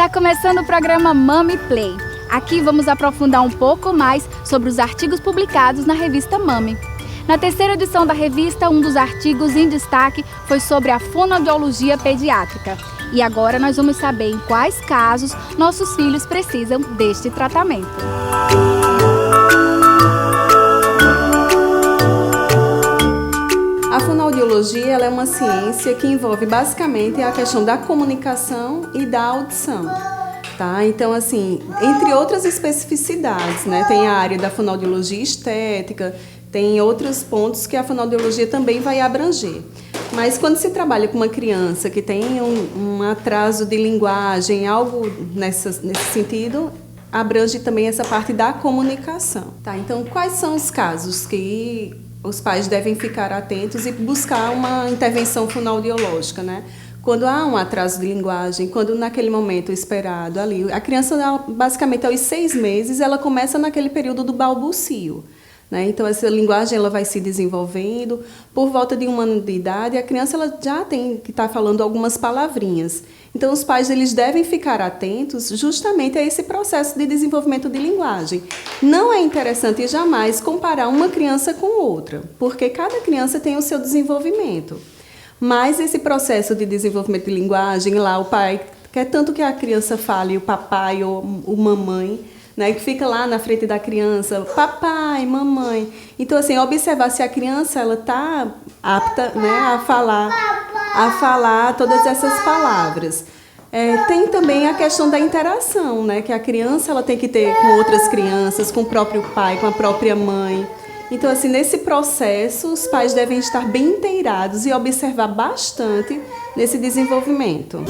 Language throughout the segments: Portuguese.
Está começando o programa Mami Play. Aqui vamos aprofundar um pouco mais sobre os artigos publicados na revista Mami. Na terceira edição da revista, um dos artigos em destaque foi sobre a fonoaudiologia pediátrica. E agora nós vamos saber em quais casos nossos filhos precisam deste tratamento. A fonoaudiologia ela é uma ciência que envolve basicamente a questão da comunicação e da audição. Tá? Então, assim, entre outras especificidades, né? Tem a área da fonoaudiologia estética, tem outros pontos que a fonoaudiologia também vai abranger. Mas quando se trabalha com uma criança que tem um atraso de linguagem, algo nesse sentido, abrange também essa parte da comunicação. Tá? Então, quais são os casos que os pais devem ficar atentos e buscar uma intervenção fonoaudiológica, né? Quando há um atraso de linguagem, quando naquele momento esperado ali, a criança basicamente aos 6 meses, ela começa naquele período do balbucio, né? Então essa linguagem ela vai se desenvolvendo, por volta de 1 ano de idade, a criança ela já tem que estar falando algumas palavrinhas. Então os pais eles devem ficar atentos justamente a esse processo de desenvolvimento de linguagem. Não é interessante jamais comparar uma criança com outra, porque cada criança tem o seu desenvolvimento. Mas esse processo de desenvolvimento de linguagem, lá o pai quer tanto que a criança fale o papai ou o mamãe, né, que fica lá na frente da criança, papai, mamãe. Então, assim, observar se a criança ela está apta, né, a falar todas essas palavras. Tem também a questão da interação, né, que a criança ela tem que ter com outras crianças, com o próprio pai, com a própria mãe. Então, assim, nesse processo, os pais devem estar bem inteirados e observar bastante nesse desenvolvimento.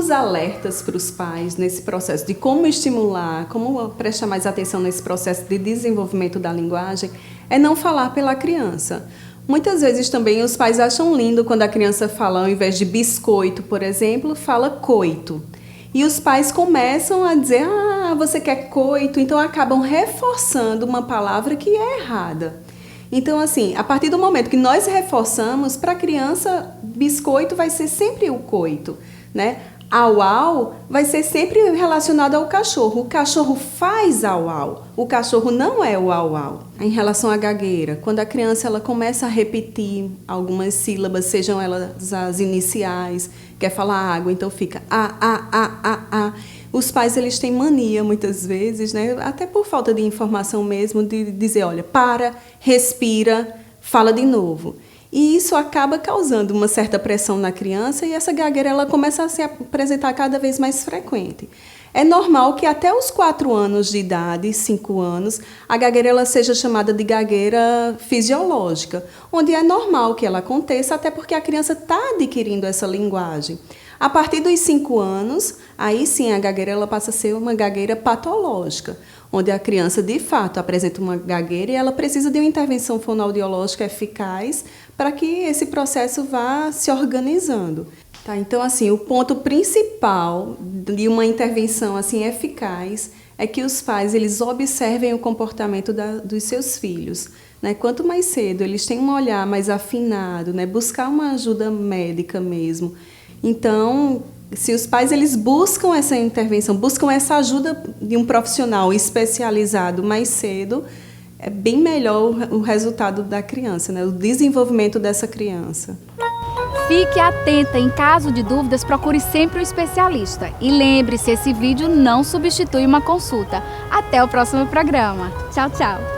Alertas para os pais nesse processo de como estimular, como prestar mais atenção nesse processo de desenvolvimento da linguagem, é não falar pela criança. Muitas vezes também os pais acham lindo quando a criança fala, ao invés de biscoito, por exemplo, fala coito. E os pais começam a dizer, você quer coito, então acabam reforçando uma palavra que é errada. Então, assim, a partir do momento que nós reforçamos, para a criança, biscoito vai ser sempre o coito, né? Au-au vai ser sempre relacionado ao cachorro. O cachorro faz au-au. O cachorro não é o au-au. Em relação à gagueira, quando a criança ela começa a repetir algumas sílabas, sejam elas as iniciais, quer falar água, então fica a. Os pais eles têm mania muitas vezes, né, até por falta de informação mesmo, de dizer, olha, para, respira, fala de novo. E isso acaba causando uma certa pressão na criança e essa gagueira ela começa a se apresentar cada vez mais frequente. É normal que até os 4 anos de idade, 5 anos, a gagueira ela seja chamada de gagueira fisiológica, onde é normal que ela aconteça, até porque a criança está adquirindo essa linguagem. A partir dos 5 anos, aí sim a gagueira ela passa a ser uma gagueira patológica, onde a criança de fato apresenta uma gagueira e ela precisa de uma intervenção fonoaudiológica eficaz para que esse processo vá se organizando. Tá? Então, assim, o ponto principal de uma intervenção assim, eficaz é que os pais eles observem o comportamento dos seus filhos. Né? Quanto mais cedo eles têm um olhar mais afinado, né? Buscar uma ajuda médica mesmo. Então, se os pais eles buscam essa intervenção, buscam essa ajuda de um profissional especializado mais cedo, é bem melhor o resultado da criança, né? O desenvolvimento dessa criança. Fique atenta, em caso de dúvidas, procure sempre um especialista. E lembre-se, esse vídeo não substitui uma consulta. Até o próximo programa. Tchau, tchau!